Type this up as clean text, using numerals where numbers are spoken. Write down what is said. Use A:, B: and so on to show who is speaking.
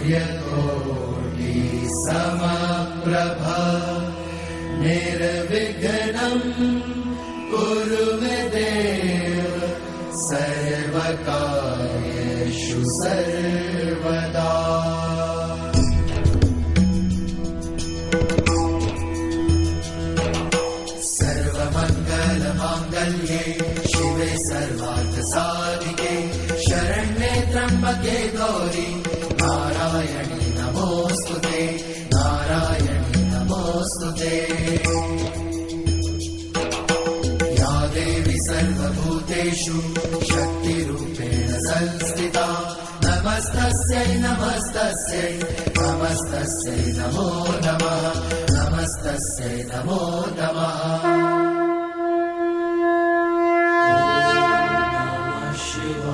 A: सूर्यकोटि समप्रभा निर्विघ्नं कुरु मे देव सर्वकार्येषु सर्वदा। सर्वमङ्गलमाङ्गल्ये शिवे सर्वार्थसाधिके शरण्ये त्र्यम्बके गौरी नारायणी नमोऽस्तुते नारायणी नमोऽस्तुते। या देवी सर्वभूतेषु शक्तिरूपेण संस्थिता नमस्तस्यै नमस्तस्यै नमस्तस्यै नमो नमः नमस्तस्यै नमो नमः।